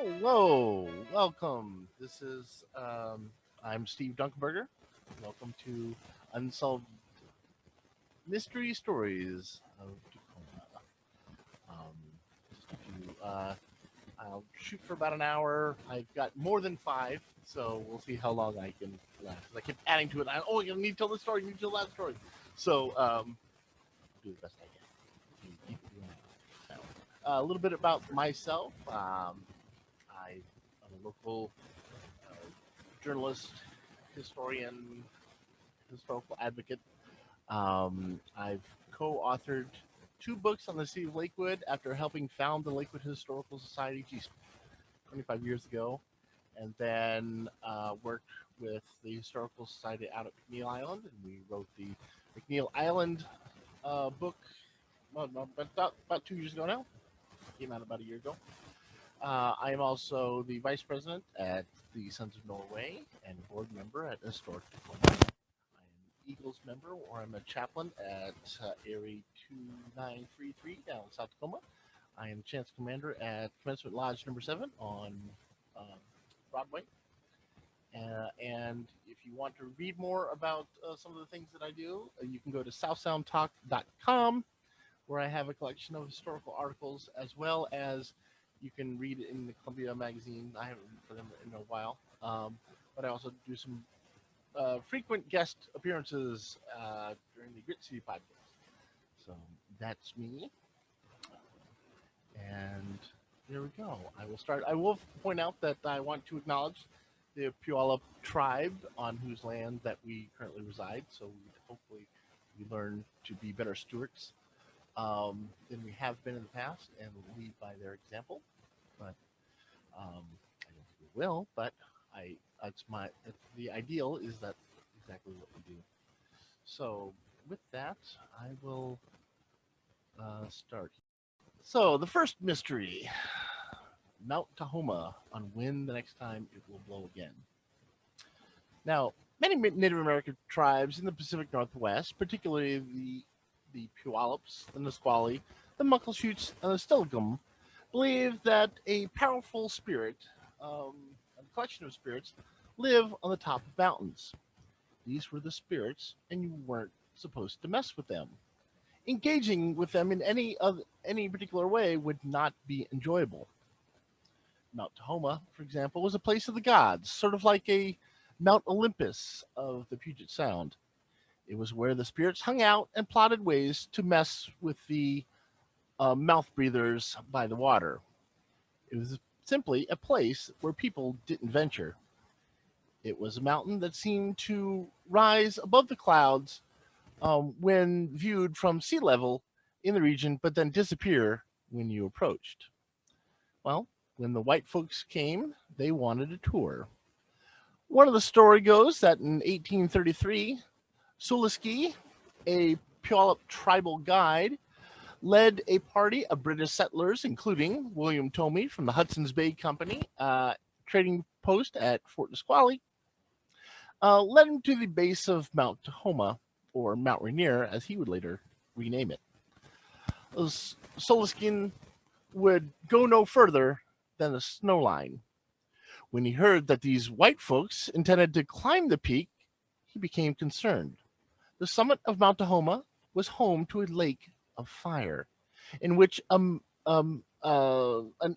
Hello, welcome. I'm Steve Dunkelberger. Welcome to Unsolved Mystery Stories of Tacoma. Um, just a few, I'll shoot for about an hour. I've got more than five, so we'll see how long I can last. I keep adding to it. You need to tell this story, you need to tell that story. So, do the best I can. Keep it going. A little bit about myself. I'm a local uh, journalist, historian, historical advocate. I've co-authored two books on the city of Lakewood after helping found the Lakewood Historical Society, 25 years ago, and then worked with the Historical Society out at McNeil Island, and we wrote the McNeil Island book about 2 years ago now. Came out about a year ago. I am also the vice president at the Sons of Norway and board member at Historic Tacoma. I am an Eagles member, or I'm a chaplain at Area 2933 down in South Tacoma. I am chance commander at Commencement Lodge number 7 on um, Broadway. And if you want to read more about some of the things that I do, you can go to southsoundtalk.com, where I have a collection of historical articles, as well as you can read it in the Columbia magazine. I haven't read for them in a while, but I also do some frequent guest appearances during the Grit City podcast. So that's me, and there we go. I will start. I will point out that I want to acknowledge the Puyallup tribe on whose land that we currently reside. So hopefully we learn to be better stewards than we have been in the past and lead by their example. But I don't think we will. But the ideal is that exactly what we do. So with that, I will start. So the first mystery: Mount Tahoma on when the next time it will blow again. Now, many Native American tribes in the Pacific Northwest, particularly the Puyallups, the Nisqually, the Muckleshoots, and the Stilgum, believe that a powerful spirit, a collection of spirits, live on the top of mountains. These were the spirits, and you weren't supposed to mess with them. Engaging with them in any particular way would not be enjoyable. Mount Tahoma, for example, was a place of the gods, sort of like a Mount Olympus of the Puget Sound. It was where the spirits hung out and plotted ways to mess with the mouth breathers by the water. It was simply a place where people didn't venture. It was a mountain that seemed to rise above the clouds when viewed from sea level in the region, but then disappear when you approached. Well, when the white folks came, they wanted a tour. One of the story goes that in 1833, Suliski, a Puyallup tribal guide, led a party of British settlers, including William Tomey from the Hudson's Bay Company, trading post at Fort Nisqually, led him to the base of Mount Tahoma, or Mount Rainier, as he would later rename it. Soliskin would go no further than the snow line. When he heard that these white folks intended to climb the peak, he became concerned. The summit of Mount Tahoma was home to a lake of fire, in which an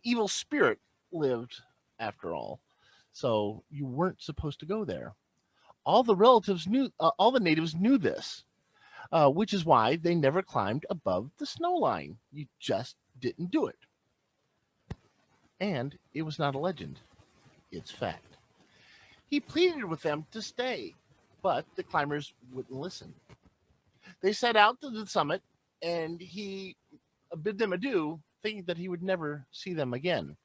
evil spirit lived, after all. So you weren't supposed to go there. All the natives knew this, which is why they never climbed above the snow line. You just didn't do it. And it was not a legend, it's fact. He pleaded with them to stay, but the climbers wouldn't listen. They set out to the summit, and he bid them adieu, thinking that he would never see them again.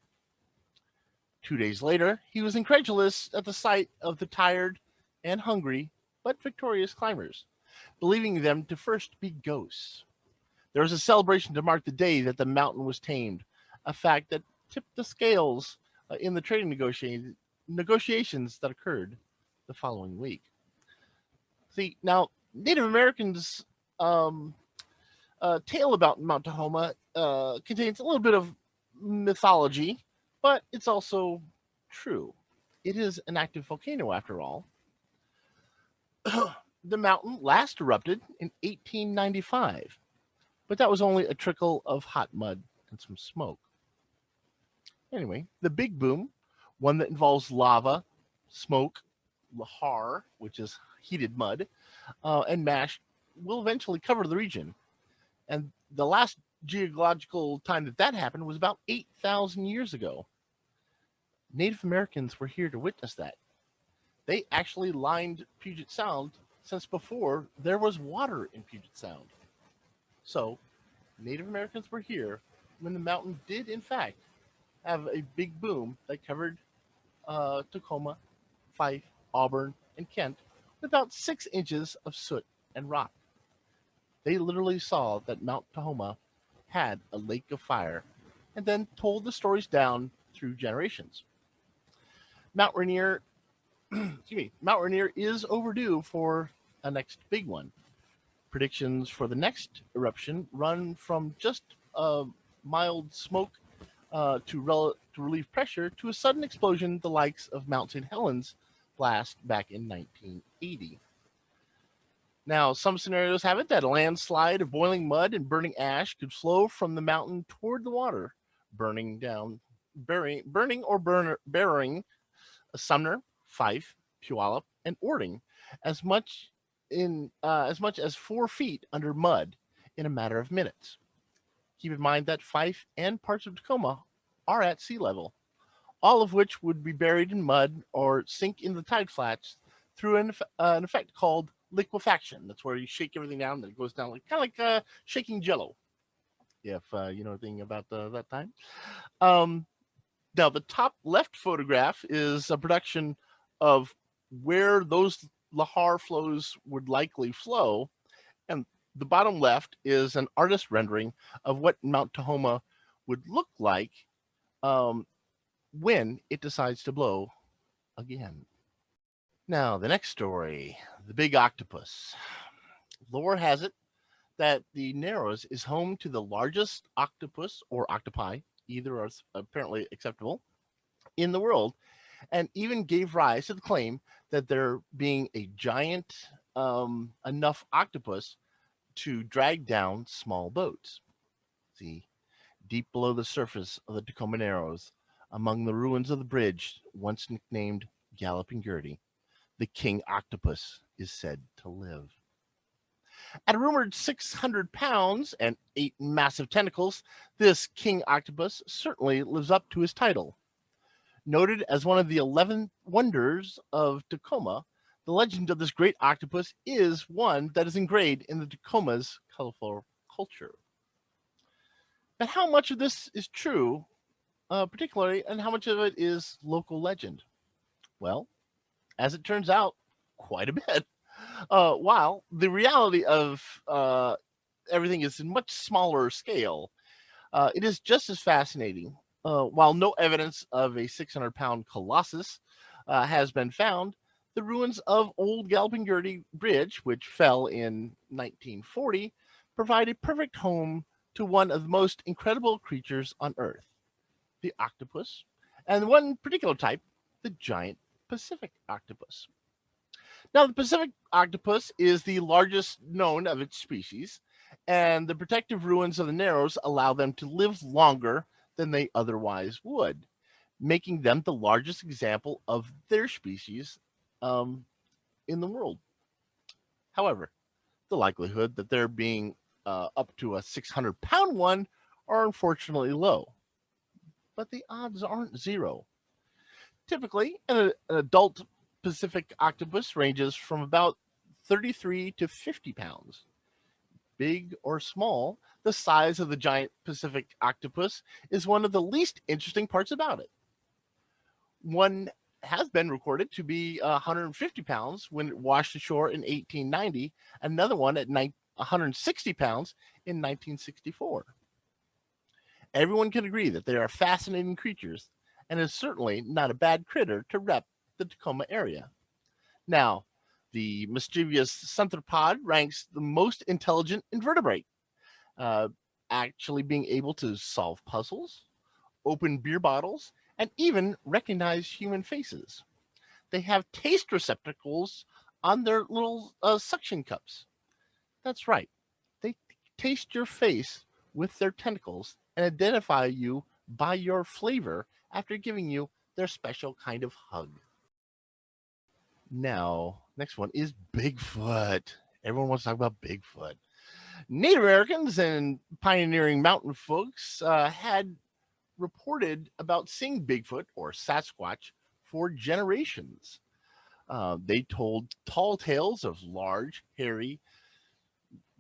2 days later, he was incredulous at the sight of the tired and hungry but victorious climbers, believing them to first be ghosts. There was a celebration to mark the day that the mountain was tamed, a fact that tipped the scales in the trading negotiations that occurred the following week. See, now, Native Americans' tale about Mount Tahoma contains a little bit of mythology, but it's also true. It is an active volcano after all. The mountain last erupted in 1895, but that was only a trickle of hot mud and some smoke. Anyway, the big boom, one that involves lava, smoke, lahar, which is heated mud, and mash, will eventually cover the region. And the last geological time that happened was about 8,000 years ago. Native Americans were here to witness that. They actually lined Puget Sound since before there was water in Puget Sound. So, Native Americans were here when the mountain did, in fact, have a big boom that covered Tacoma, Fife, Auburn, and Kent with about 6 inches of soot and rock. They literally saw that Mount Tahoma had a lake of fire and then told the stories down through generations. Mount Rainier, Mount Rainier is overdue for a next big one. Predictions for the next eruption run from just mild smoke to relieve pressure to a sudden explosion the likes of Mount St. Helens blast back in 1980. Now, some scenarios have it that a landslide of boiling mud and burning ash could flow from the mountain toward the water, burying Sumner, Fife, Puyallup, and Ording as much as 4 feet under mud in a matter of minutes. Keep in mind that Fife and parts of Tacoma are at sea level, all of which would be buried in mud or sink in the tide flats through an effect called liquefaction. That's where you shake everything down and it goes down kind of like shaking Jello, if you know anything about that time. Now, the top left photograph is a production of where those lahar flows would likely flow, and the bottom left is an artist rendering of what Mount Tahoma would look like when it decides to blow again. Now, the next story, the big octopus. Lore has it that the Narrows is home to the largest octopus or octopi, either are apparently acceptable, in the world, and even gave rise to the claim that there being a giant enough octopus to drag down small boats. See, deep below the surface of the Tacoma Narrows, among the ruins of the bridge once nicknamed Galloping Gertie, the king octopus is said to live. At a rumored 600 pounds and 8 massive tentacles, this king octopus certainly lives up to his title. Noted as one of the 11 wonders of Tacoma, the legend of this great octopus is one that is engraved in the Tacoma's colorful culture. But how much of this is true, particularly, and how much of it is local legend? Well, as it turns out, quite a bit. While the reality of everything is in much smaller scale, it is just as fascinating. While no evidence of a 600-pound colossus has been found, the ruins of Old Galloping Gertie Bridge, which fell in 1940, provide a perfect home to one of the most incredible creatures on Earth, the octopus, and one particular type, the giant Pacific octopus. Now, the Pacific octopus is the largest known of its species, and the protective ruins of the Narrows allow them to live longer than they otherwise would, making them the largest example of their species in the world. However, the likelihood that there being up to a 600-pound one are unfortunately low, but the odds aren't zero. Typically, an adult Pacific octopus ranges from about 33 to 50 pounds. Big or small, the size of the giant Pacific octopus is one of the least interesting parts about it. One has been recorded to be 150 pounds when it washed ashore in 1890, another one at 160 pounds in 1964. Everyone can agree that they are fascinating creatures, and is certainly not a bad critter to rep the Tacoma area. Now, the mischievous centropod ranks the most intelligent invertebrate, actually being able to solve puzzles, open beer bottles, and even recognize human faces. They have taste receptacles on their little suction cups. That's right. They taste your face with their tentacles and identify you by your flavor after giving you their special kind of hug. Now, next one is Bigfoot. Everyone wants to talk about Bigfoot. Native Americans and pioneering mountain folks had reported about seeing Bigfoot or Sasquatch for generations. They told tall tales of large, hairy,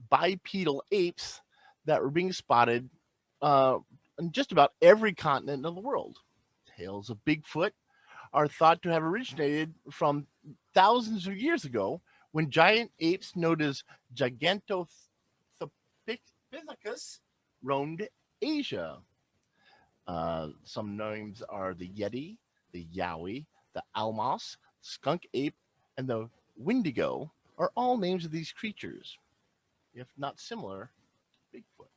bipedal apes that were being spotted on just about every continent of the world. Tales of Bigfoot are thought to have originated from thousands of years ago when giant apes known as Gigantopithecus roamed Asia. Some names are the Yeti, the Yowie, the Almos, skunk ape, and the Wendigo are all names of these creatures, if not similar to Bigfoot.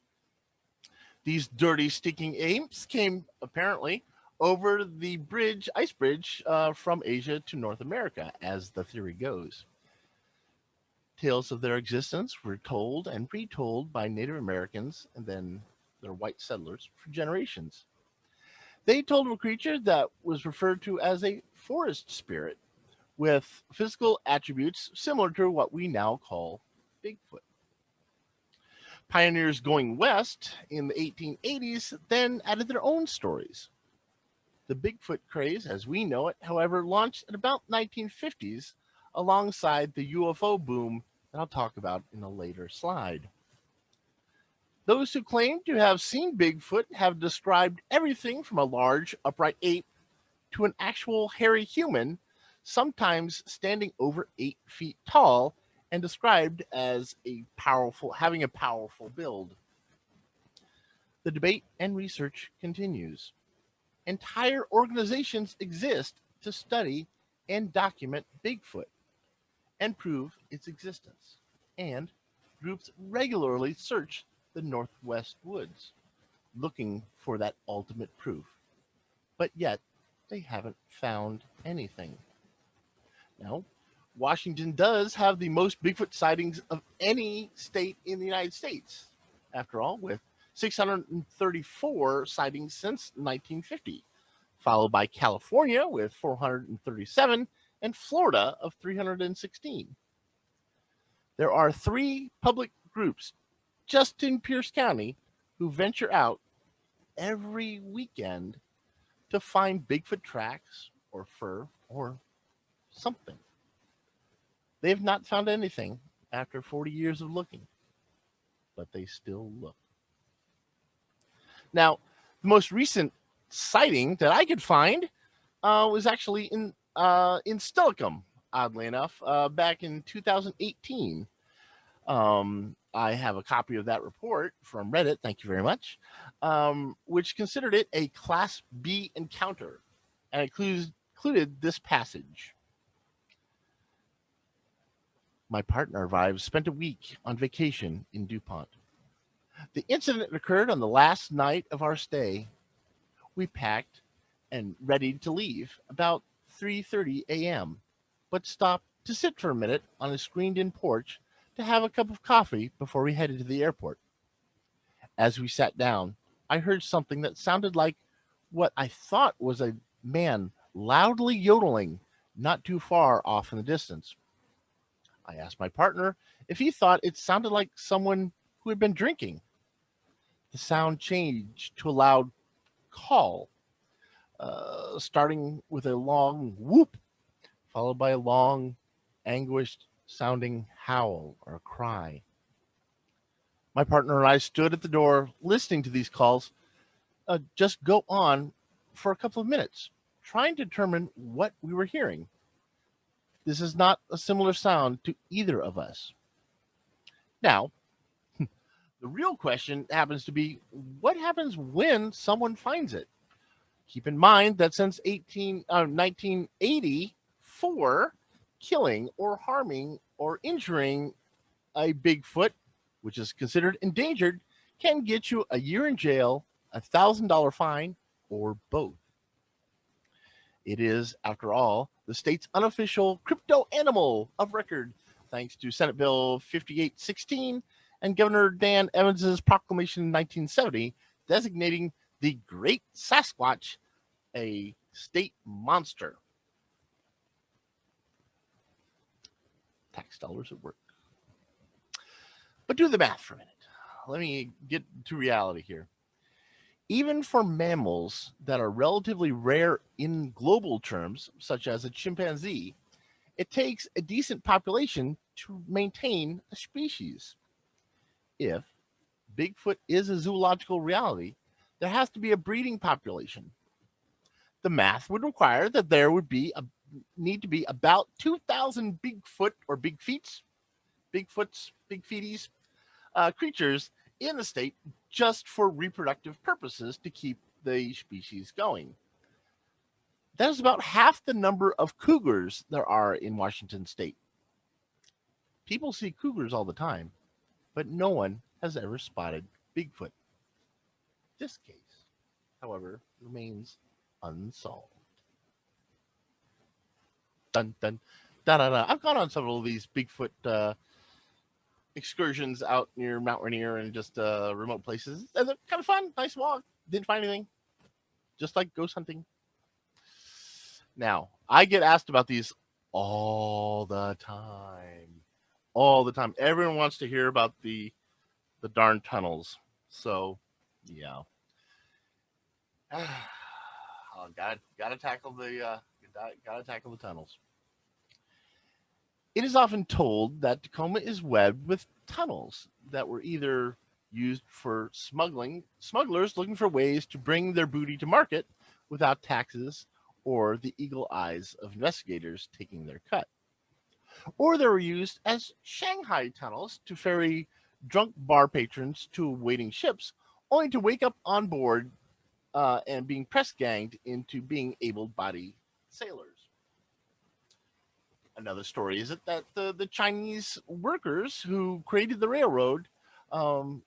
These dirty, stinking apes came apparently over the ice bridge from Asia to North America, as the theory goes. Tales of their existence were told and retold by Native Americans and then their white settlers for generations. They told of a creature that was referred to as a forest spirit with physical attributes similar to what we now call Bigfoot. Pioneers going west in the 1880s then added their own stories. The Bigfoot craze, as we know it, however, launched at about 1950s alongside the UFO boom that I'll talk about in a later slide. Those who claim to have seen Bigfoot have described everything from a large upright ape to an actual hairy human, sometimes standing over 8 feet tall and described as having a powerful build. The debate and research continues. Entire organizations exist to study and document Bigfoot and prove its existence. And groups regularly search the Northwest woods looking for that ultimate proof. But yet, they haven't found anything. Now, Washington does have the most Bigfoot sightings of any state in the United States, after all, with 634 sightings since 1950, followed by California with 437 and Florida of 316. There are 3 public groups just in Pierce County who venture out every weekend to find Bigfoot tracks or fur or something. They have not found anything after 40 years of looking, but they still look. Now, the most recent sighting that I could find was actually in Stillicum, oddly enough, back in 2018. I have a copy of that report from Reddit, thank you very much, which considered it a Class B encounter and included this passage. My partner and I spent a week on vacation in DuPont. The incident occurred on the last night of our stay. We packed and ready to leave about 3:30 a.m., but stopped to sit for a minute on a screened-in porch to have a cup of coffee before we headed to the airport. As we sat down, I heard something that sounded like what I thought was a man loudly yodeling not too far off in the distance. I asked my partner if he thought it sounded like someone who had been drinking. The sound changed to a loud call, starting with a long whoop, followed by a long, anguished sounding howl or cry. My partner and I stood at the door listening to these calls just go on for a couple of minutes, trying to determine what we were hearing. This is not a similar sound to either of us. Now, the real question happens to be, what happens when someone finds it? Keep in mind that since 1984, killing or harming or injuring a Bigfoot, which is considered endangered, can get you a year in jail, $1,000 fine, or both. It is, after all, the state's unofficial crypto animal of record, thanks to Senate Bill 5816 and Governor Dan Evans's proclamation in 1970 designating the Great Sasquatch a state monster. Tax dollars at work. But do the math for a minute. Let me get to reality here. Even for mammals that are relatively rare in global terms, such as a chimpanzee, it takes a decent population to maintain a species. If Bigfoot is a zoological reality, there has to be a breeding population. The math would require that there would need to be about 2,000 Bigfoot or big feeties creatures in the state just for reproductive purposes to keep the species going. That is about half the number of cougars there are in Washington state. People see cougars all the time, but no one has ever spotted Bigfoot. This case, however, remains unsolved. Dun dun da da da. I've gone on several of these Bigfoot excursions out near Mount Rainier and just remote places. They're kind of fun, nice walk. Didn't find anything, just like ghost hunting. Now, I get asked about these all the time. All the time. Everyone wants to hear about the darn tunnels. So, yeah. Oh, gotta tackle the tunnels. It is often told that Tacoma is webbed with tunnels that were either used for smugglers looking for ways to bring their booty to market without taxes, or the eagle eyes of investigators taking their cut. Or they were used as Shanghai tunnels to ferry drunk bar patrons to waiting ships, only to wake up on board and being press ganged into being able-bodied sailors. Another story is that the Chinese workers who created the railroad wanted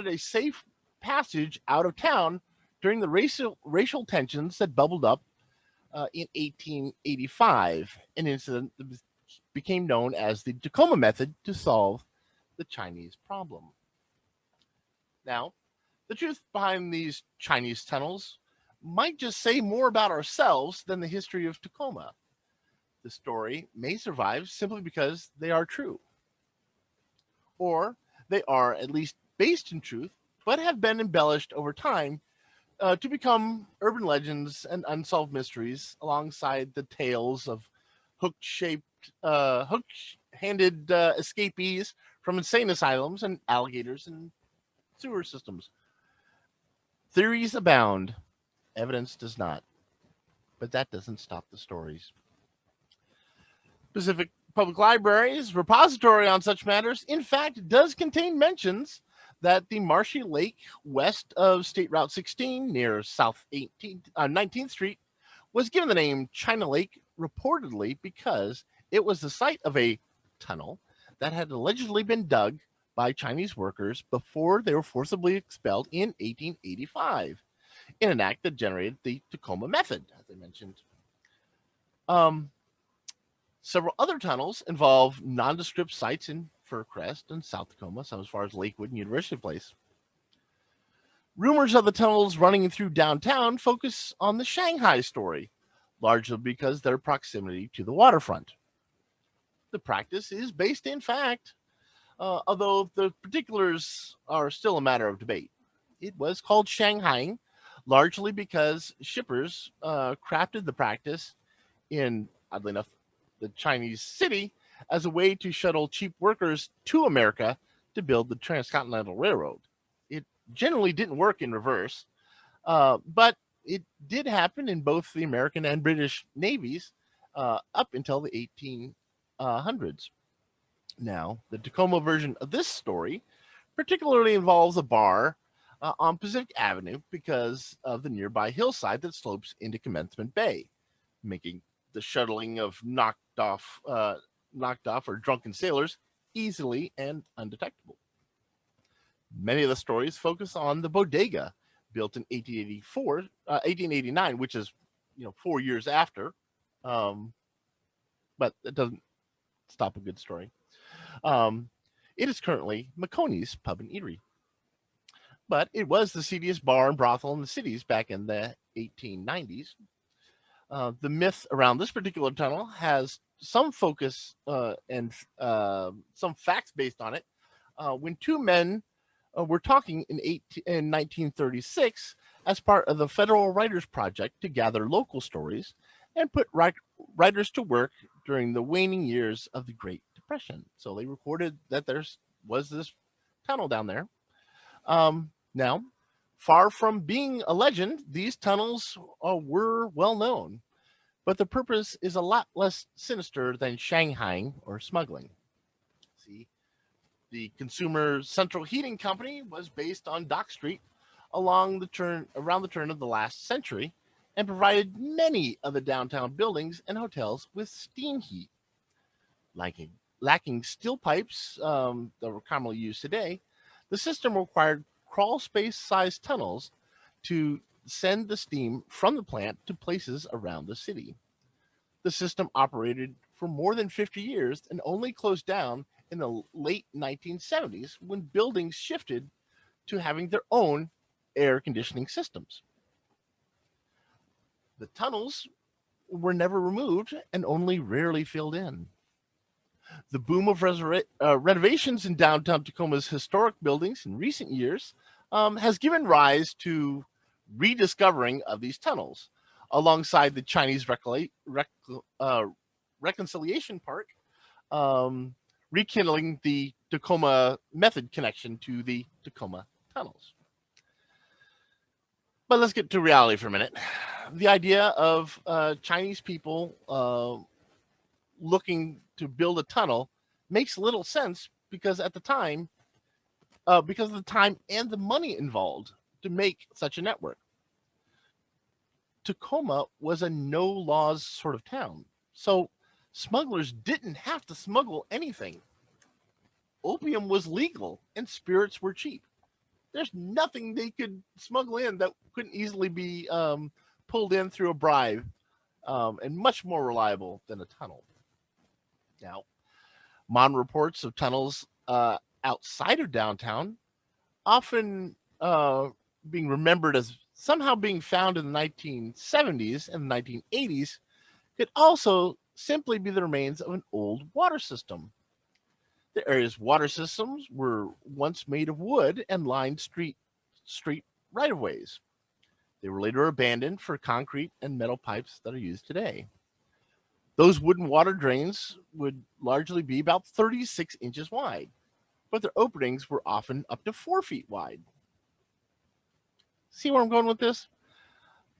a safe passage out of town during the racial tensions that bubbled up in 1885, an incident that became known as the Tacoma method to solve the Chinese problem. Now, the truth behind these Chinese tunnels might just say more about ourselves than the history of Tacoma. The story may survive simply because they are true, or they are at least based in truth, but have been embellished over time to become urban legends and unsolved mysteries alongside the tales of hook-handed escapees from insane asylums and alligators and sewer systems. Theories abound, evidence does not, but that doesn't stop the stories. Pacific Public Library's repository on such matters, in fact, does contain mentions that the marshy lake west of State Route 16 near South 19th Street was given the name China Lake reportedly because it was the site of a tunnel that had allegedly been dug by Chinese workers before they were forcibly expelled in 1885 in an act that generated the Tacoma method, as I mentioned. Several other tunnels involve nondescript sites in Fircrest and South Tacoma, some as far as Lakewood and University Place. Rumors of the tunnels running through downtown focus on the Shanghai story, largely because their proximity to the waterfront. The practice is based in fact, although the particulars are still a matter of debate. It was called Shanghaiing, largely because shippers crafted the practice in, oddly enough, the Chinese city as a way to shuttle cheap workers to America to build the Transcontinental Railroad. It generally didn't work in reverse, but it did happen in both the American and British navies up until the 1800s. Now, the Tacoma version of this story particularly involves a bar on Pacific Avenue because of the nearby hillside that slopes into Commencement Bay, making the shuttling of knocked off or drunken sailors easily and undetectable. Many of the stories focus on the bodega built in 1889, which is 4 years after. Um, but it doesn't stop a good story. Um, it is currently Maconi's Pub and Eatery, but it was the seediest bar and brothel in the cities back in the 1890s. The myth around this particular tunnel has some focus and some facts based on it. When two men were talking in 1936 as part of the Federal Writers Project to gather local stories and put writers to work during the waning years of the Great Depression. So they recorded that there was this tunnel down there. Now, far from being a legend, these tunnels were well known, but the purpose is a lot less sinister than Shanghaiing or smuggling. See, the Consumer Central Heating Company was based on Dock Street around the turn of the last century and provided many of the downtown buildings and hotels with steam heat. Lacking steel pipes that were commonly used today, the system required crawl space sized tunnels to send the steam from the plant to places around the city. The system operated for more than 50 years and only closed down in the late 1970s when buildings shifted to having their own air conditioning systems. The tunnels were never removed and only rarely filled in. The boom of renovations in downtown Tacoma's historic buildings in recent years has given rise to rediscovering of these tunnels, alongside the Chinese Reconciliation Park, rekindling the Tacoma method connection to the Tacoma tunnels. But let's get to reality for a minute. The idea of Chinese people looking to build a tunnel makes little sense because of the time and the money involved to make such a network. Tacoma was a no laws sort of town, so smugglers didn't have to smuggle anything. Opium was legal and spirits were cheap. There's nothing they could smuggle in that couldn't easily be pulled in through a bribe, and much more reliable than a tunnel. Now, modern reports of tunnels outside of downtown, often being remembered as somehow being found in the 1970s and 1980s, could also simply be the remains of an old water system. The area's water systems were once made of wood and lined street right-of-ways. They were later abandoned for concrete and metal pipes that are used today. Those wooden water drains would largely be about 36 inches wide, but their openings were often up to 4 feet wide. See where I'm going with this?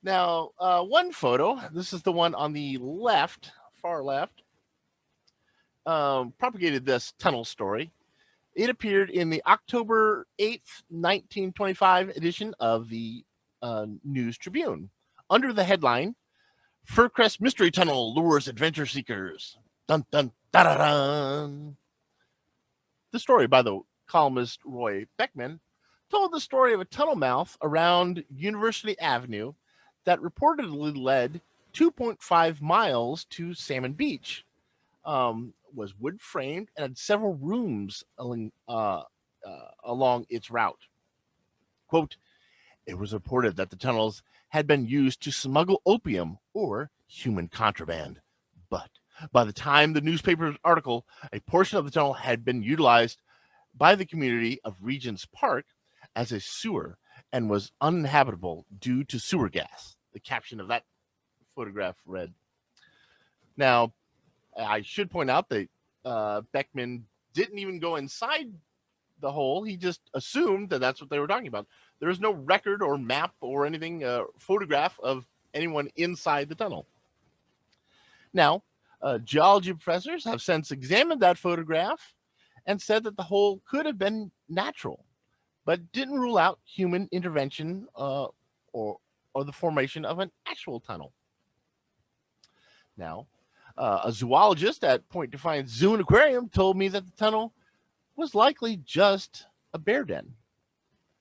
Now, one photo, this is the one on the left, far left, propagated this tunnel story. It appeared in the October 8th, 1925 edition of the News Tribune under the headline, Fircrest Mystery Tunnel Lures Adventure Seekers. Dun, dun, da, da, dun. The story by the columnist Roy Beckman told the story of a tunnel mouth around University Avenue that reportedly led 2.5 miles to Salmon Beach, was wood framed and had several rooms along its route. Quote, it was reported that the tunnels had been used to smuggle opium or human contraband. But by the time the newspaper article, a portion of the tunnel had been utilized by the community of Regents Park as a sewer and was uninhabitable due to sewer gas. The caption of that photograph read. Now, I should point out that Beckman didn't even go inside the hole. He just assumed that that's what they were talking about. There is no record or map or anything, photograph of anyone inside the tunnel. Now, geology professors have since examined that photograph and said that the hole could have been natural, but didn't rule out human intervention or the formation of an actual tunnel. Now, a zoologist at Point Defiance Zoo and Aquarium told me that the tunnel was likely just a bear den.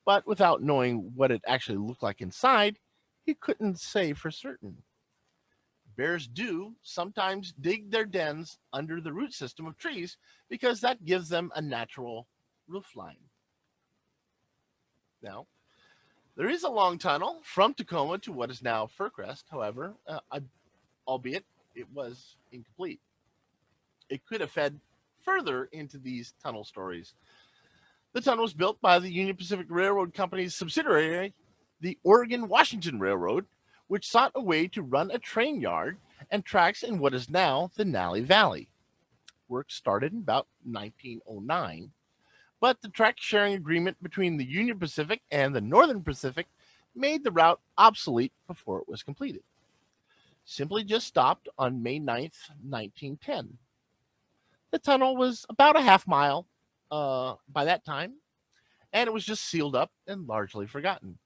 But without knowing what it actually looked like inside, he couldn't say for certain. Bears do sometimes dig their dens under the root system of trees because that gives them a natural roof line. Now, there is a long tunnel from Tacoma to what is now Fircrest, however, albeit it was incomplete. It could have fed further into these tunnel stories. The tunnel was built by the Union Pacific Railroad Company's subsidiary, the Oregon-Washington Railroad, which sought a way to run a train yard and tracks in what is now the Nally Valley. Work started in about 1909, but the track sharing agreement between the Union Pacific and the Northern Pacific made the route obsolete before it was completed. Simply just stopped on May 9th, 1910. The tunnel was about a half mile by that time, and it was just sealed up and largely forgotten.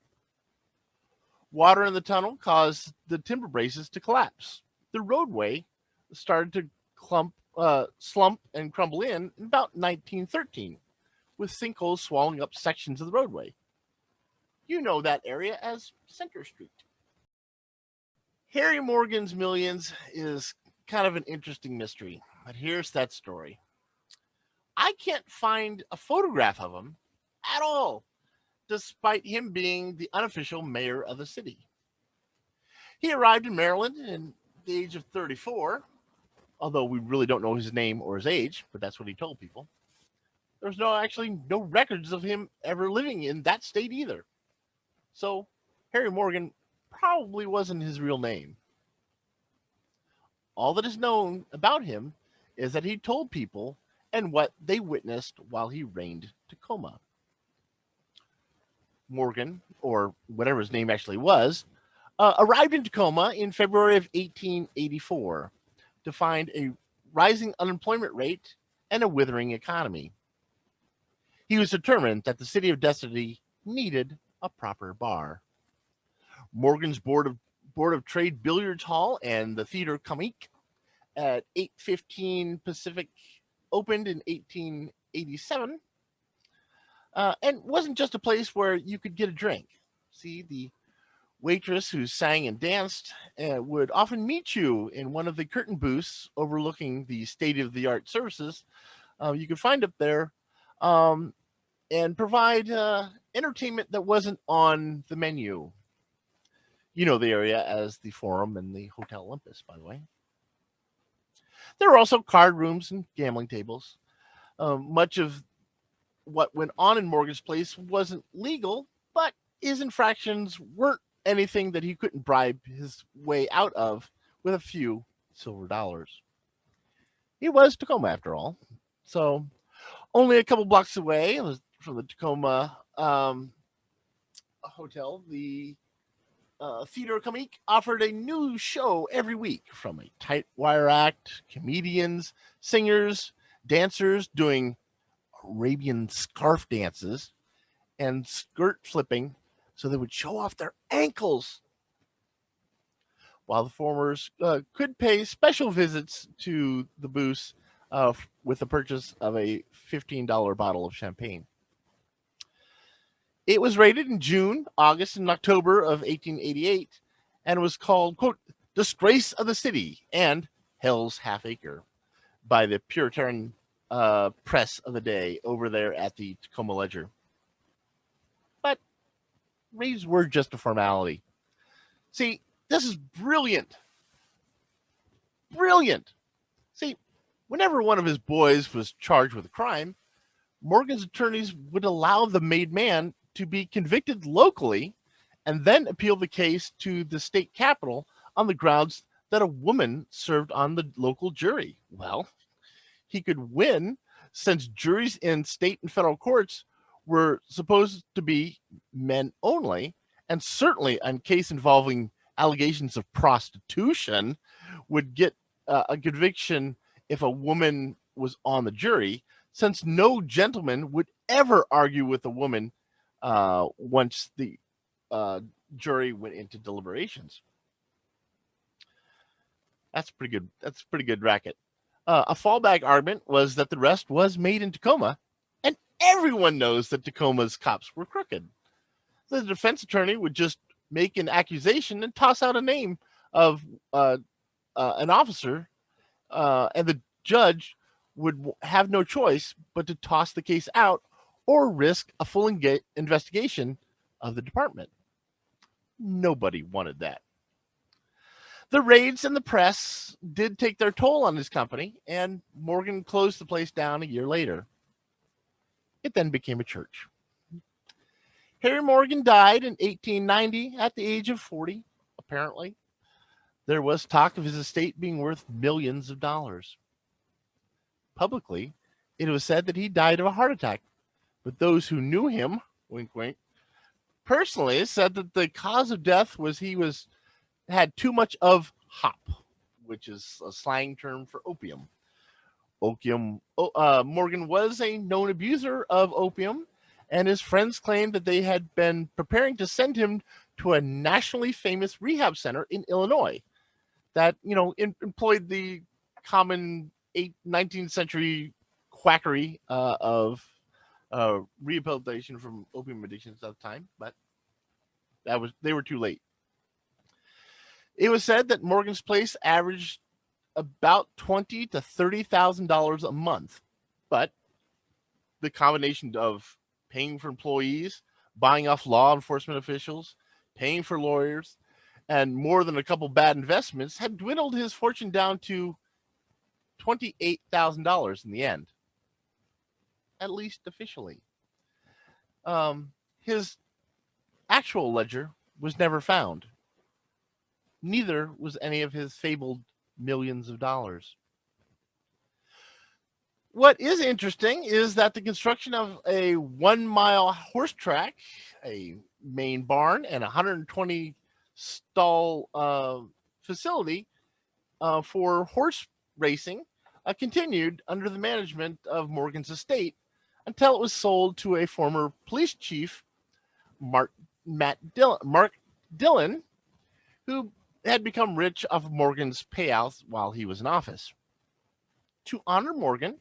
Water in the tunnel caused the timber braces to collapse. The roadway started to slump and crumble in about 1913, with sinkholes swallowing up sections of the roadway. You know that area as Center Street. Harry Morgan's Millions is kind of an interesting mystery, but here's that story. I can't find a photograph of him at all, despite him being the unofficial mayor of the city. He arrived in Maryland at the age of 34, although we really don't know his name or his age, but that's what he told people. There's no records of him ever living in that state either. So Harry Morgan probably wasn't his real name. All that is known about him is that he told people and what they witnessed while he reigned Tacoma. Morgan, or whatever his name actually was, arrived in Tacoma in February of 1884 to find a rising unemployment rate and a withering economy. He was determined that the City of Destiny needed a proper bar. Morgan's Board of Trade Billiards Hall and the Theater Comique at 815 Pacific opened in 1887, and wasn't just a place where you could get a drink. See, the waitress who sang and danced would often meet you in one of the curtain booths overlooking the state-of-the-art services you could find up there, and provide entertainment that wasn't on the menu. You know the area as the Forum and the Hotel Olympus, by the way. There were also card rooms and gambling tables. Much of what went on in Morgan's place wasn't legal, but his infractions weren't anything that he couldn't bribe his way out of with a few silver dollars. He was Tacoma, after all. So only a couple blocks away from the Tacoma hotel, the Theater Comique offered a new show every week, from a tight wire act, comedians, singers, dancers doing Arabian scarf dances, and skirt flipping so they would show off their ankles. While the performers could pay special visits to the booths with the purchase of a $15 bottle of champagne. It was rated in June, August, and October of 1888, and was called, quote, Disgrace of the City and Hell's Half Acre by the Puritan press of the day over there at the Tacoma Ledger. But raves were just a formality. See, this is brilliant. Brilliant. See, whenever one of his boys was charged with a crime, Morgan's attorneys would allow the made man to be convicted locally and then appeal the case to the state capitol on the grounds that a woman served on the local jury. Well, he could win, since juries in state and federal courts were supposed to be men only, and certainly a case involving allegations of prostitution would get a conviction if a woman was on the jury, since no gentleman would ever argue with a woman once the jury went into deliberations. That's pretty good. That's a pretty good racket. A fallback argument was that the rest was made in Tacoma, and everyone knows that Tacoma's cops were crooked. The defense attorney would just make an accusation and toss out a name of an officer and the judge would have no choice but to toss the case out or risk a full investigation of the department. Nobody wanted that. The raids and the press did take their toll on his company, and Morgan closed the place down a year later. It then became a church. Harry Morgan died in 1890 at the age of 40, apparently. There was talk of his estate being worth millions of dollars. Publicly, it was said that he died of a heart attack, but those who knew him, wink wink, personally said that the cause of death was he had too much of hop, which is a slang term for opium. Morgan was a known abuser of opium, and his friends claimed that they had been preparing to send him to a nationally famous rehab center in Illinois that, employed the common 19th century quackery of rehabilitation from opium addictions at the time, but they were too late. It was said that Morgan's place averaged about $20,000 to $30,000 a month, but the combination of paying for employees, buying off law enforcement officials, paying for lawyers, and more than a couple bad investments had dwindled his fortune down to $28,000 in the end, at least officially. His actual ledger was never found. Neither was any of his fabled millions of dollars. What is interesting is that the construction of a 1-mile horse track, a main barn, and 120 stall facility for horse racing continued under the management of Morgan's estate until it was sold to a former police chief, Mark Dillon, who had become rich off of Morgan's payouts while he was in office. To honor Morgan,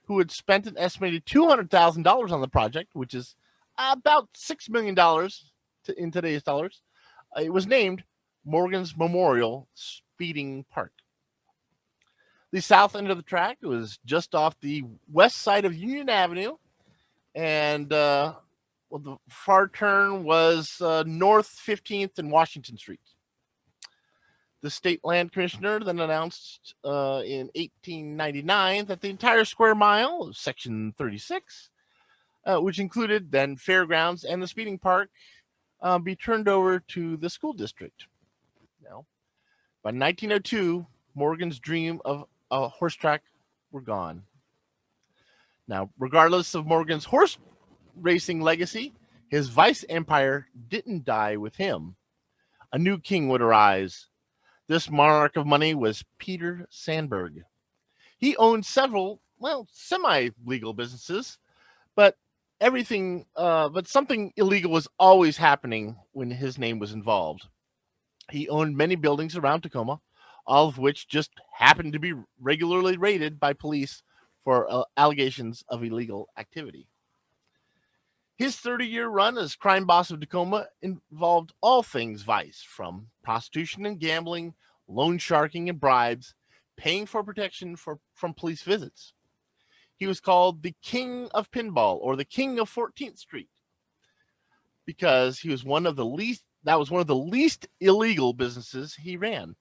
who had spent an estimated $200,000 on the project, which is about $6 million in today's dollars, it was named Morgan's Memorial Speeding Park. The south end of the track was just off the west side of Union Avenue, and the far turn was north 15th and Washington Street. The state land commissioner then announced in 1899 that the entire square mile of Section 36, which included then fairgrounds and the speeding park, be turned over to the school district. Now, by 1902, Morgan's dream of a horse track were gone. Now, regardless of Morgan's horse racing legacy, his vice empire didn't die with him. A new king would arise. This monarch of money was Peter Sandberg. He owned several, semi-legal businesses, but something illegal was always happening when his name was involved. He owned many buildings around Tacoma, all of which just happened to be regularly raided by police for allegations of illegal activity. His 30-year run as crime boss of Tacoma involved all things vice, from prostitution and gambling, loan sharking and bribes, paying for protection from police visits. He was called the King of Pinball, or the King of 14th Street, because he was one of the least illegal businesses he ran.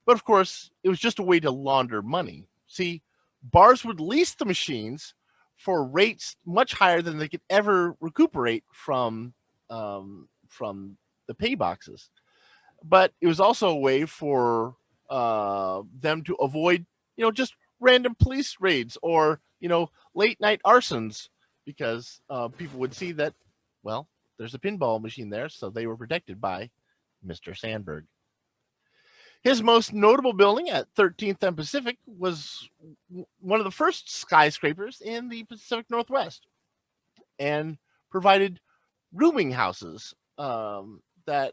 But of course, it was just a way to launder money. See, bars would lease the machines for rates much higher than they could ever recuperate from the pay boxes. But it was also a way for them to avoid, just random police raids or, late night arsons, because people would see that, there's a pinball machine there, so they were protected by Mr. Sandberg. His most notable building at 13th and Pacific was one of the first skyscrapers in the Pacific Northwest, and provided rooming houses that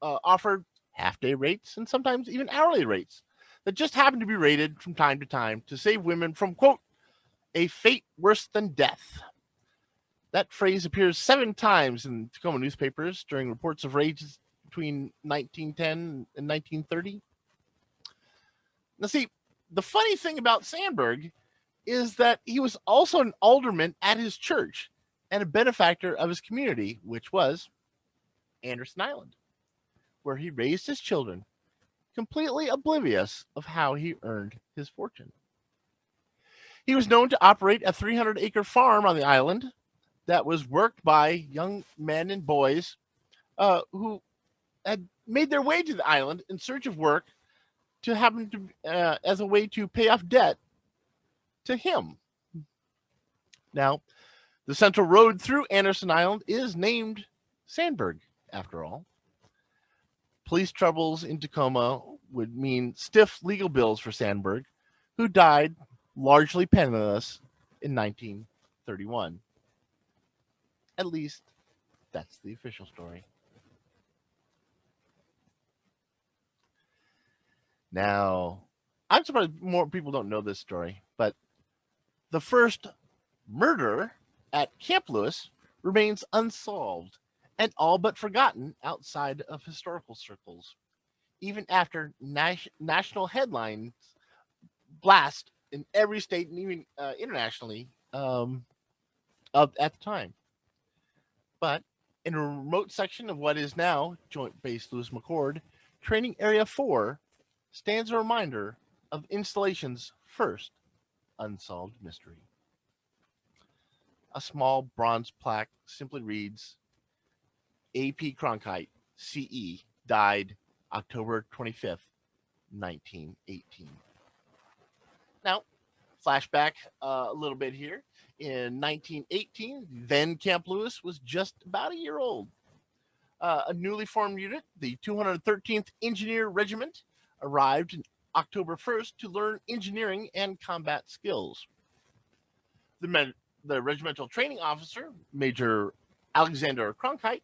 offered half-day rates and sometimes even hourly rates that just happened to be raided from time to time to save women from, quote, a fate worse than death. That phrase appears 7 times in Tacoma newspapers during reports of raids between 1910 and 1930. Now, see, the funny thing about Sandberg is that he was also an alderman at his church and a benefactor of his community, which was Anderson Island, where he raised his children, completely oblivious of how he earned his fortune. He was known to operate a 300-acre farm on the island that was worked by young men and boys who had made their way to the island in search of work to happen to as a way to pay off debt to him. Now, the central road through Anderson Island is named Sandberg, after all. Police troubles in Tacoma would mean stiff legal bills for Sandberg, who died largely penniless in 1931. At least, that's the official story. Now, I'm surprised more people don't know this story, but the first murder at Camp Lewis remains unsolved and all but forgotten outside of historical circles, even after national headlines blast in every state and even internationally at the time. But in a remote section of what is now Joint Base Lewis McChord, Training Area 4 stands a reminder of the installation's first unsolved mystery. A small bronze plaque simply reads, A.P. Cronkite, C.E., died October 25th, 1918. Now, flashback a little bit here. In 1918, then Camp Lewis was just about a year old. A newly formed unit, the 213th Engineer Regiment, arrived on October 1st to learn engineering and combat skills. The regimental training officer, Major Alexander Cronkite,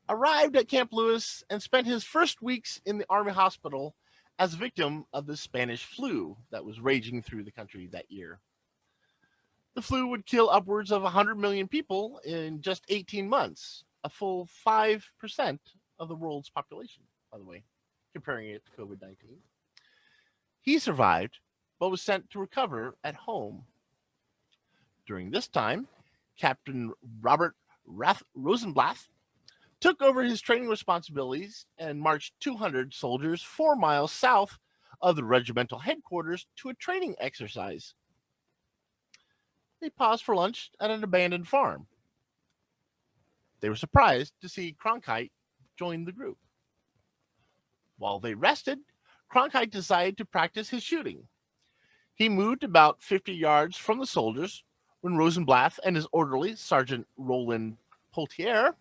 arrived at Camp Lewis and spent his first weeks in the Army hospital as a victim of the Spanish flu that was raging through the country that year. The flu would kill upwards of 100 million people in just 18 months, a full 5% of the world's population, by the way, comparing it to COVID-19. He survived, but was sent to recover at home. During this time, Captain Robert Rosenblatt took over his training responsibilities and marched 200 soldiers 4 miles south of the regimental headquarters to a training exercise. They paused for lunch at an abandoned farm. They were surprised to see Cronkite join the group. While they rested, Cronkite decided to practice his shooting. He moved about 50 yards from the soldiers when Rosenblatt and his orderly, Sergeant Roland Poultier,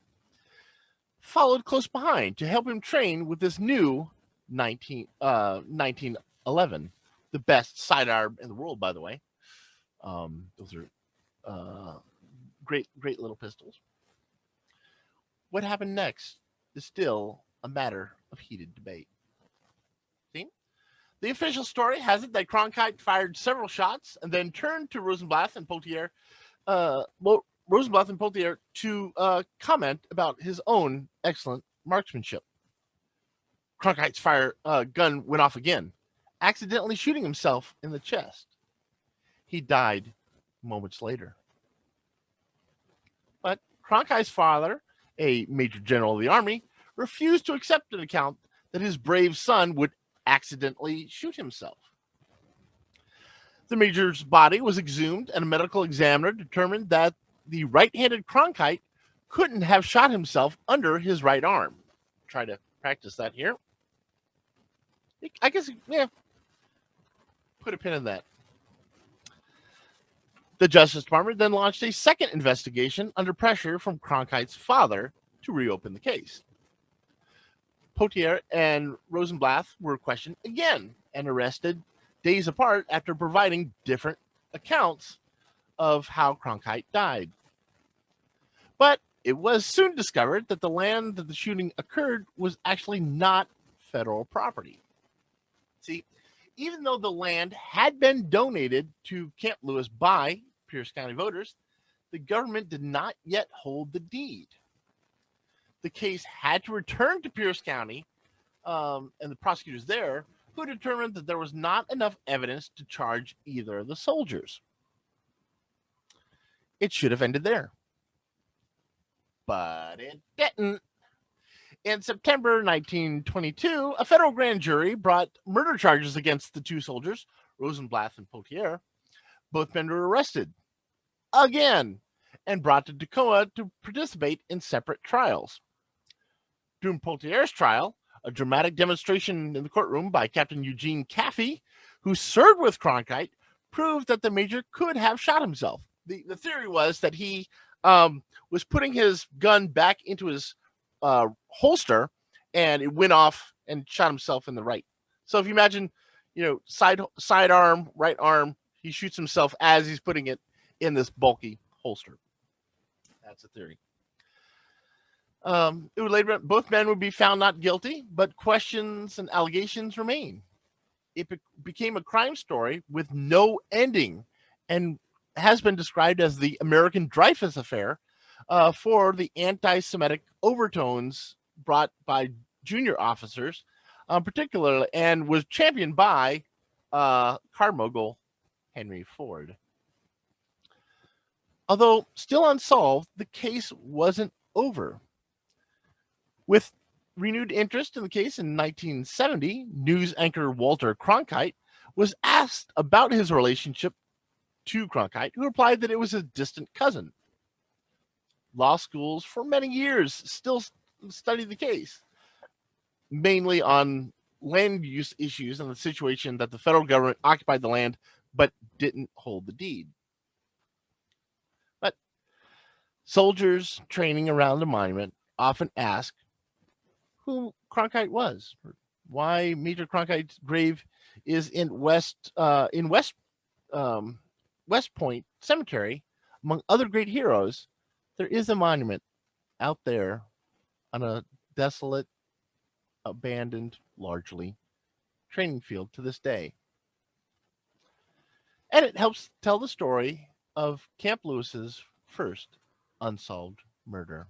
followed close behind to help him train with this new 1911, the best sidearm in the world, by the way. Those are great little pistols. What happened next is still a matter of heated debate. See? The official story has it that Cronkite fired several shots and then turned to Rosenblatt and Poultier to comment about his own excellent marksmanship. Cronkite's gun went off again, accidentally shooting himself in the chest. He died moments later. But Cronkite's father, a major general of the army, refused to accept an account that his brave son would accidentally shoot himself. The major's body was exhumed, and a medical examiner determined that the right-handed Cronkite couldn't have shot himself under his right arm. Try to practice that here. I guess, yeah. Put a pin in that. The Justice Department then launched a second investigation under pressure from Cronkite's father to reopen the case. Poultier and Rosenblatt were questioned again and arrested days apart after providing different accounts of how Cronkite died. But it was soon discovered that the land that the shooting occurred was actually not federal property. See, even though the land had been donated to Camp Lewis by Pierce County voters, the government did not yet hold the deed. The case had to return to Pierce County, and the prosecutors there who determined that there was not enough evidence to charge either of the soldiers. It should have ended there. But it didn't. In September 1922, a federal grand jury brought murder charges against the two soldiers, Rosenblatt and Poultier. Both men were arrested again and brought to Tacoma to participate in separate trials. During Poultier's trial, a dramatic demonstration in the courtroom by Captain Eugene Caffey, who served with Cronkite, proved that the major could have shot himself. The theory was that he was putting his gun back into his holster, and it went off and shot himself in the right. So if you imagine, side arm, right arm, he shoots himself as he's putting it in this bulky holster. That's a theory. It would later, both men would be found not guilty, but questions and allegations remain. It became a crime story with no ending, and has been described as the American Dreyfus Affair for the anti-Semitic overtones brought by junior officers, particularly, and was championed by car mogul Henry Ford. Although still unsolved, the case wasn't over. With renewed interest in the case in 1970, news anchor Walter Cronkite was asked about his relationship to Cronkite, who replied that it was a distant cousin. Law schools for many years still study the case, mainly on land use issues and the situation that the federal government occupied the land but didn't hold the deed. But soldiers training around the monument often ask who Cronkite was, or why Major Cronkite's grave is in West Point Cemetery. Among other great heroes, there is a monument out there on a desolate, abandoned, largely, training field to this day. And it helps tell the story of Camp Lewis's first unsolved murder.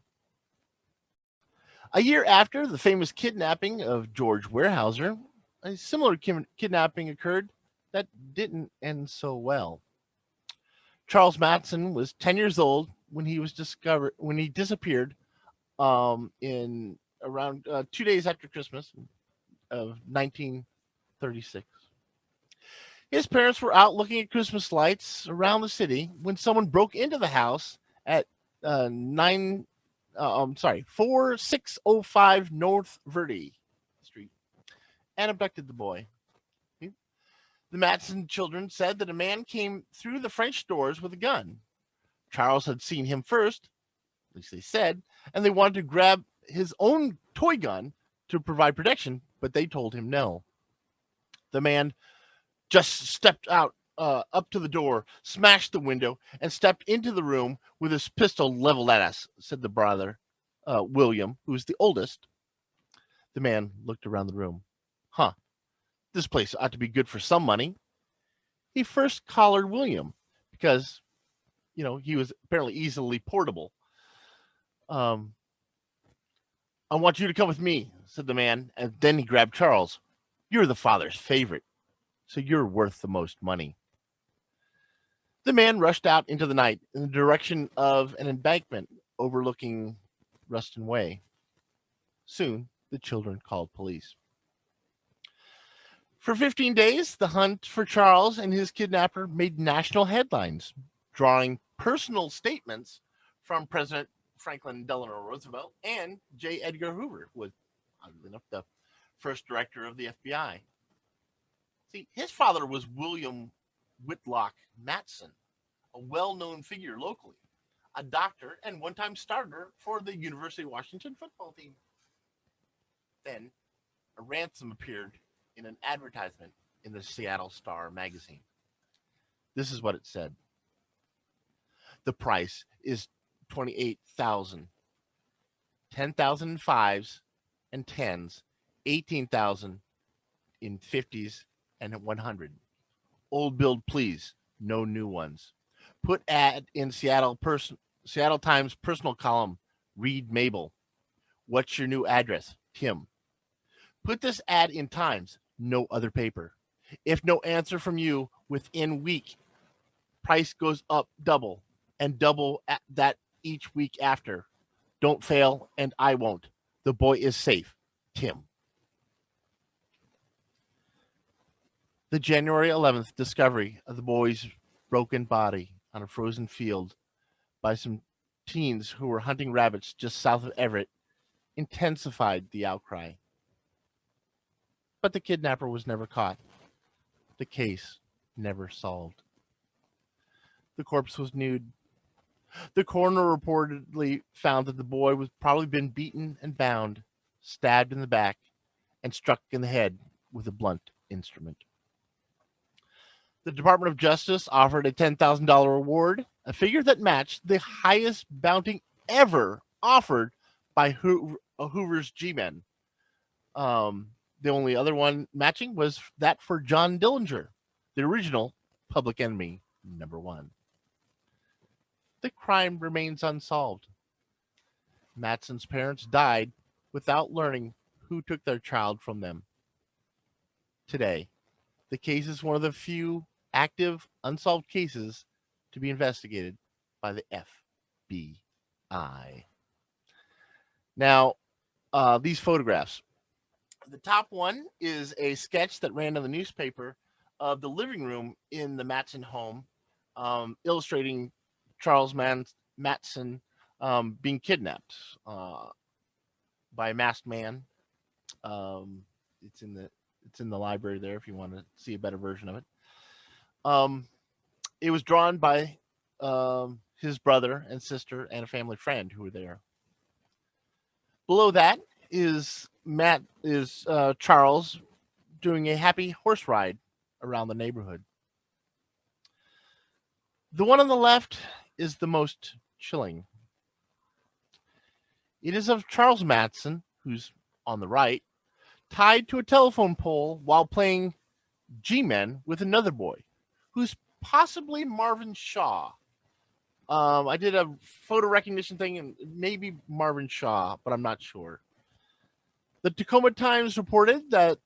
A year after the famous kidnapping of George Weyerhaeuser, a similar kidnapping occurred that didn't end so well. Charles Matson was 10 years old when he disappeared in around 2 days after Christmas of 1936. His parents were out looking at Christmas lights around the city when someone broke into the house at 4605 North Verde Street and abducted the boy. The Matson children said that a man came through the French doors with a gun. Charles had seen him first, at least they said, and they wanted to grab his own toy gun to provide protection, but they told him no. The man just stepped out up to the door, smashed the window, and stepped into the room with his pistol leveled at us, said the brother, William, who was the oldest. The man looked around the room. This place ought to be good for some money. He first collared William because, he was apparently easily portable. I want you to come with me, said the man, and then he grabbed Charles. You're the father's favorite, so you're worth the most money. The man rushed out into the night in the direction of an embankment overlooking Ruston Way. Soon, the children called police. For 15 days, the hunt for Charles and his kidnapper made national headlines, drawing personal statements from President Franklin Delano Roosevelt and J. Edgar Hoover, who was, oddly enough, the first director of the FBI. See, his father was William Whitlock Matson, a well-known figure locally, a doctor and one-time starter for the University of Washington football team. Then, a ransom appeared in an advertisement in the Seattle Star magazine. This is what it said. The price is $28,000, 10,000 in fives and tens, 18,000 in 50s and 100. Old build, please. No new ones. Put ad in Seattle Times personal column. Read Mabel. What's your new address? Tim. Put this ad in Times. no other paper. If no answer from you within week, price goes up double and double at that each week after. Don't fail, and I won't. The boy is safe. Tim. The January 11th discovery of the boy's broken body on a frozen field by some teens who were hunting rabbits just south of Everett intensified the outcry. But the kidnapper was never caught. The case never solved. The corpse was nude. The coroner reportedly found that the boy was probably been beaten and bound, stabbed in the back, and struck in the head with a blunt instrument. The Department of Justice offered a $10,000 reward, a figure that matched the highest bounty ever offered by Hoover's G-Men. The only other one matching was that for John Dillinger, the original Public Enemy #1. The crime remains unsolved. Matson's parents died without learning who took their child from them. Today, the case is one of the few active, unsolved cases to be investigated by the FBI. Now, these photographs. The top one is a sketch that ran in the newspaper of the living room in the Matson home, illustrating Charles Matson being kidnapped by a masked man. It's in the library there if you want to see a better version of it. It was drawn by his brother and sister and a family friend who were there. Below that is Charles doing a happy horse ride around the neighborhood. The one on the left is the most chilling. It is of Charles Matson, who's on the right, tied to a telephone pole while playing G-Men with another boy, who's possibly Marvin Shaw. I did a photo recognition thing, and maybe Marvin Shaw, but I'm not sure. The Tacoma Times reported that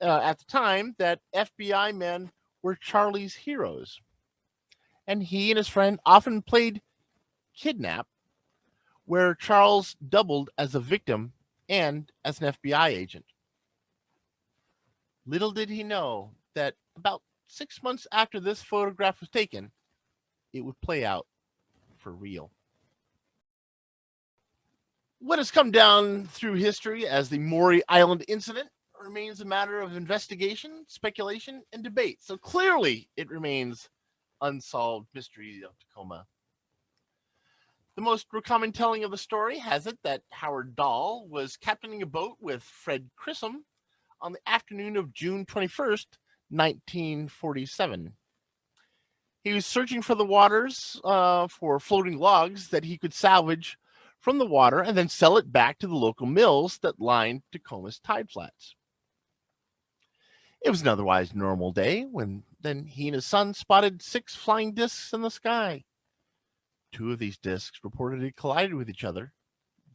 at the time that FBI men were Charlie's heroes, and he and his friend often played kidnap, where Charles doubled as a victim and as an FBI agent. Little did he know that about 6 months after this photograph was taken, it would play out for real. What has come down through history as the Mori Island incident remains a matter of investigation, speculation, and debate. So clearly it remains unsolved mystery of Tacoma. The most common telling of the story has it that Howard Dahl was captaining a boat with Fred Chisholm on the afternoon of June 21st, 1947. He was searching for the waters for floating logs that he could salvage from the water and then sell it back to the local mills that lined Tacoma's tide flats. It was an otherwise normal day when then he and his son spotted 6 flying discs in the sky. 2 of these discs reportedly collided with each other,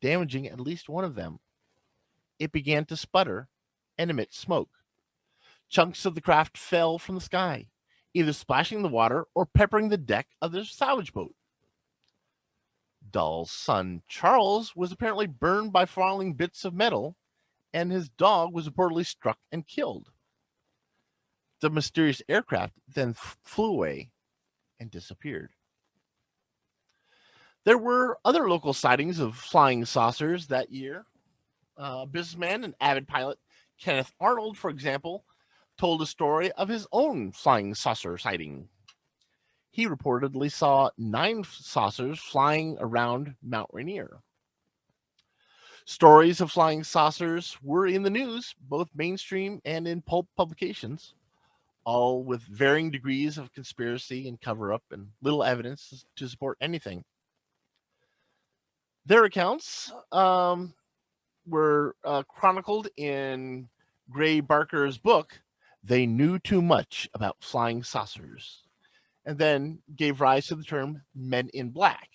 damaging at least one of them. It began to sputter and emit smoke. Chunks of the craft fell from the sky, either splashing the water or peppering the deck of their salvage boat. Dahl's son, Charles, was apparently burned by falling bits of metal, and his dog was reportedly struck and killed. The mysterious aircraft then flew away and disappeared. There were other local sightings of flying saucers that year. Businessman and avid pilot Kenneth Arnold, for example, told a story of his own flying saucer sighting. He reportedly saw 9 saucers flying around Mount Rainier. Stories of flying saucers were in the news, both mainstream and in pulp publications, all with varying degrees of conspiracy and cover-up and little evidence to support anything. Their accounts were chronicled in Gray Barker's book, They Knew Too Much About Flying Saucers, and then gave rise to the term Men in Black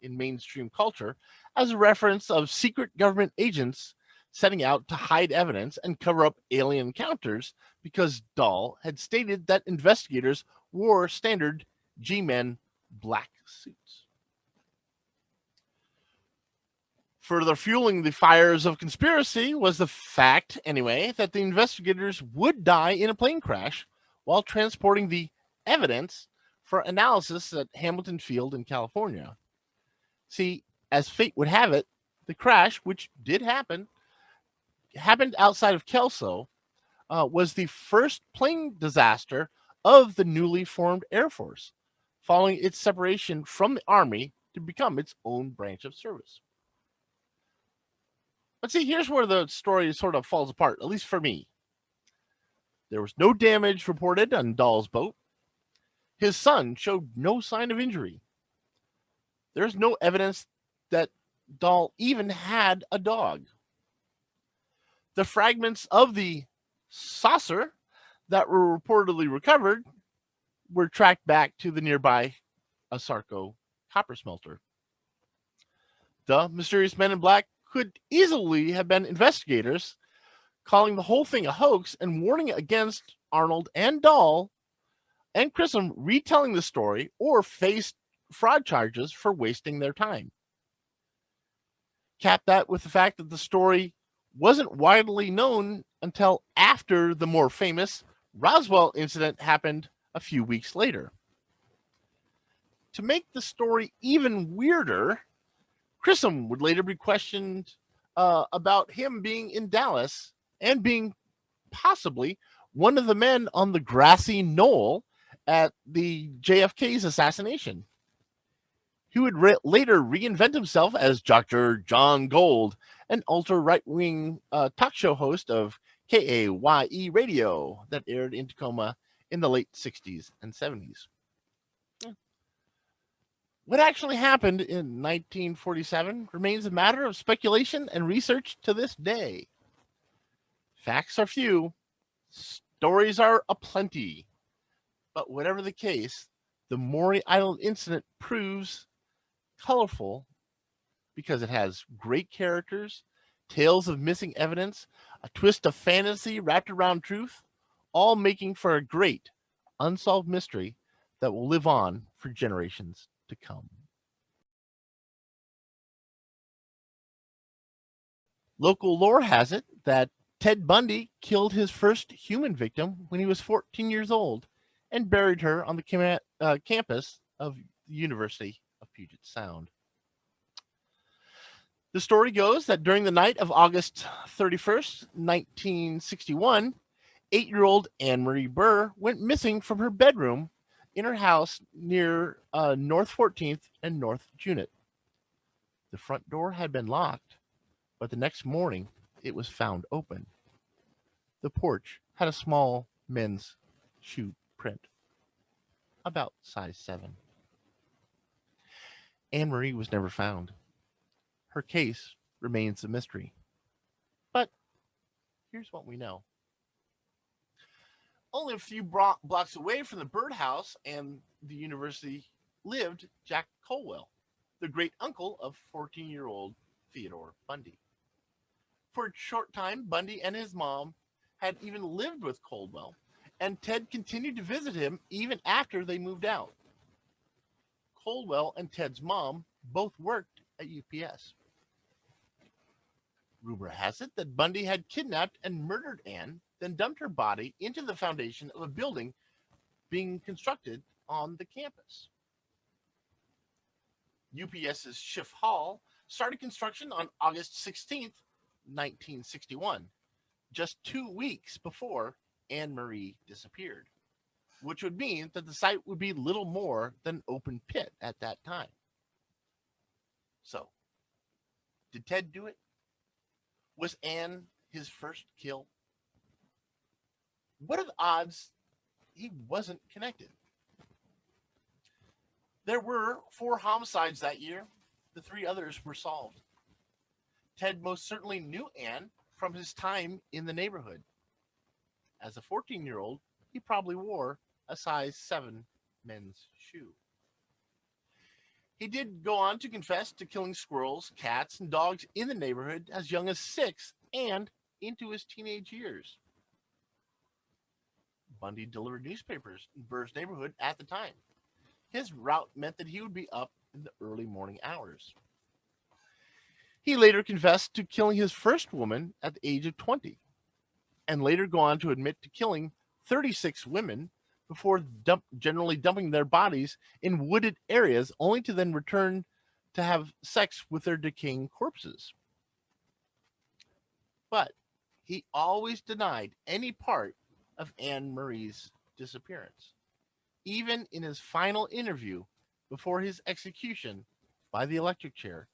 in mainstream culture as a reference of secret government agents setting out to hide evidence and cover up alien encounters because Dahl had stated that investigators wore standard G-men black suits. Further fueling the fires of conspiracy was the fact, anyway, that the investigators would die in a plane crash while transporting the evidence for analysis at Hamilton Field in California. See, as fate would have it, the crash, which did happen, happened outside of Kelso, was the first plane disaster of the newly formed Air Force, following its separation from the Army to become its own branch of service. But see, here's where the story sort of falls apart, at least for me. There was no damage reported on Dahl's boat. His son showed no sign of injury. There's no evidence that Dahl even had a dog. The fragments of the saucer that were reportedly recovered were tracked back to the nearby Asarco copper smelter. The mysterious men in black could easily have been investigators, calling the whole thing a hoax and warning against Arnold and Dahl and Grissom retelling the story or faced fraud charges for wasting their time. Cap that with the fact that the story wasn't widely known until after the more famous Roswell incident happened a few weeks later. To make the story even weirder, Grissom would later be questioned about him being in Dallas and being possibly one of the men on the grassy knoll at the JFK's assassination. He would later reinvent himself as Dr. John Gold, an ultra-right-wing talk show host of KAYE Radio that aired in Tacoma in the late 60s and 70s. What actually happened in 1947 remains a matter of speculation and research to this day. Facts are few, stories are aplenty, but whatever the case, the Mori Island incident proves colorful because it has great characters, tales of missing evidence, a twist of fantasy wrapped around truth, all making for a great unsolved mystery that will live on for generations to come. Local lore has it that Ted Bundy killed his first human victim when he was 14 years old and buried her on the campus of the University of Puget Sound. The story goes that during the night of August 31st, 1961, 8-year-old Anne-Marie Burr went missing from her bedroom in her house near North 14th and North Junit. The front door had been locked, but the next morning it was found open. The porch had a small men's shoe print, about size 7. Anne-Marie was never found. Her case remains a mystery. But here's what we know. Only a few blocks away from the birdhouse and the university lived Jack Colwell, the great uncle of 14-year-old Theodore Bundy. For a short time, Bundy and his mom had even lived with Colwell, and Ted continued to visit him even after they moved out. Colwell and Ted's mom both worked at UPS. Rumor has it that Bundy had kidnapped and murdered Anne, then dumped her body into the foundation of a building being constructed on the campus. UPS's Schiff Hall started construction on August 16th, 1961, just 2 weeks before Anne-Marie disappeared, which would mean that the site would be little more than open pit at that time. So, did Ted do it? Was Anne his first kill? What are the odds he wasn't connected? There were 4 homicides that year. The 3 others were solved. Ted most certainly knew Anne from his time in the neighborhood. As a 14-year-old, he probably wore a size 7 men's shoe. He did go on to confess to killing squirrels, cats, and dogs in the neighborhood as young as 6 and into his teenage years. Bundy delivered newspapers in Burr's neighborhood at the time. His route meant that he would be up in the early morning hours. He later confessed to killing his first woman at the age of 20, and later go on to admit to killing 36 women before generally dumping their bodies in wooded areas, only to then return to have sex with their decaying corpses. But he always denied any part of Anne Marie's disappearance, even in his final interview before his execution by the electric chair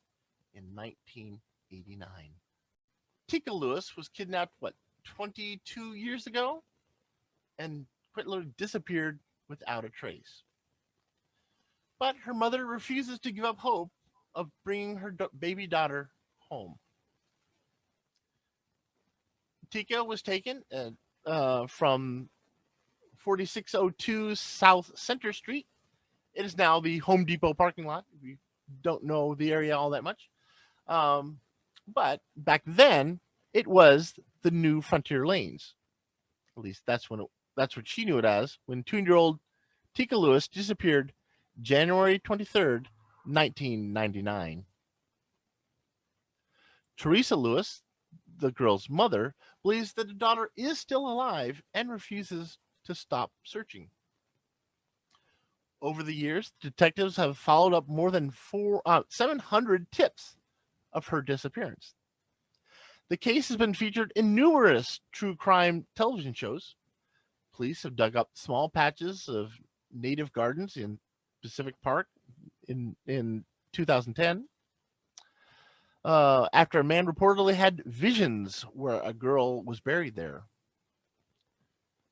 in 1989. Tika Lewis was kidnapped, 22 years ago? And quite literally disappeared without a trace. But her mother refuses to give up hope of bringing her baby daughter home. Tika was taken from 4602 South Center Street. It is now the Home Depot parking lot. We don't know the area all that much. But back then, it was the new Frontier Lanes. At least that's what she knew it as when 2-year-old Tika Lewis disappeared January 23rd, 1999. Teresa Lewis, the girl's mother, believes that the daughter is still alive and refuses to stop searching. Over the years, detectives have followed up more than 700 tips of her disappearance. The case has been featured in numerous true crime television shows. Police have dug up small patches of native gardens in Pacific Park in 2010. After a man reportedly had visions where a girl was buried there.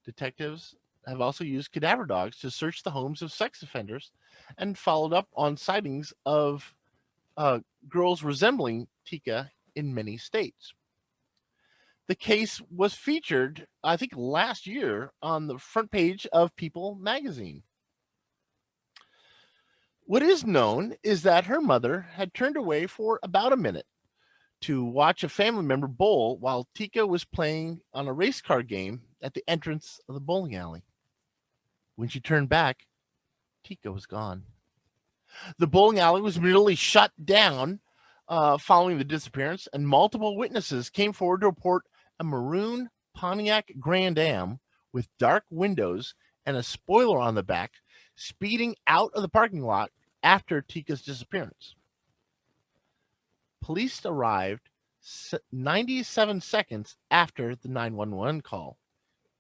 Detectives have also used cadaver dogs to search the homes of sex offenders and followed up on sightings of girls resembling Tika in many states. The case was featured, I think, last year on the front page of People magazine. What is known is that her mother had turned away for about a minute to watch a family member bowl while Tika was playing on a race car game at the entrance of the bowling alley. When she turned back, Tika was gone. The bowling alley was merely shut down following the disappearance, and multiple witnesses came forward to report a maroon Pontiac Grand Am with dark windows and a spoiler on the back speeding out of the parking lot after Tika's disappearance. Police arrived 97 seconds after the 911 call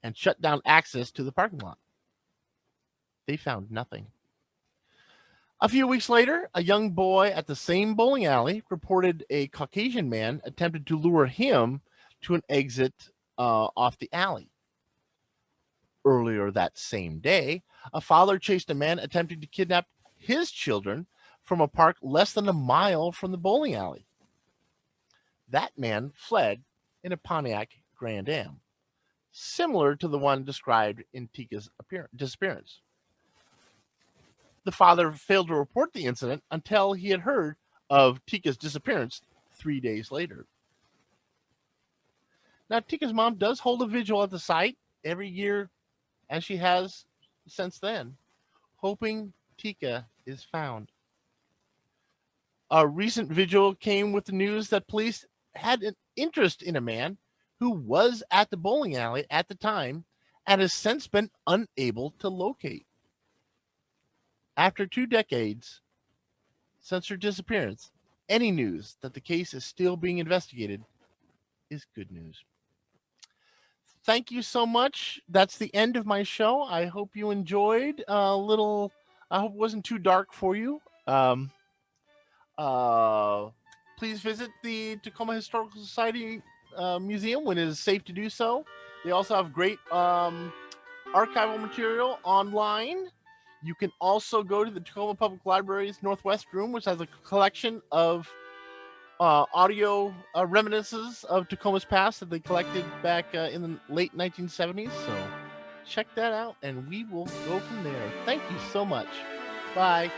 and shut down access to the parking lot. They found nothing. A few weeks later, a young boy at the same bowling alley reported a Caucasian man attempted to lure him to an exit off the alley. Earlier that same day, a father chased a man attempting to kidnap his children from a park less than a mile from the bowling alley. That man fled in a Pontiac Grand Am, similar to the one described in Tika's disappearance. The father failed to report the incident until he had heard of Tika's disappearance 3 days later. Now, Tika's mom does hold a vigil at the site every year, as she has since then, hoping Tika is found. A recent vigil came with the news that police had an interest in a man who was at the bowling alley at the time and has since been unable to locate. After 2 decades since her disappearance, any news that the case is still being investigated is good news. Thank you so much. That's the end of my show. I hope you enjoyed I hope it wasn't too dark for you. Please visit the Tacoma Historical Society museum when it is safe to do so. They also have great archival material online. You can also go to the Tacoma Public Library's Northwest Room, which has a collection of audio reminiscences of Tacoma's past that they collected back in the late 1970s. So check that out, and we will go from there. Thank you so much. Bye.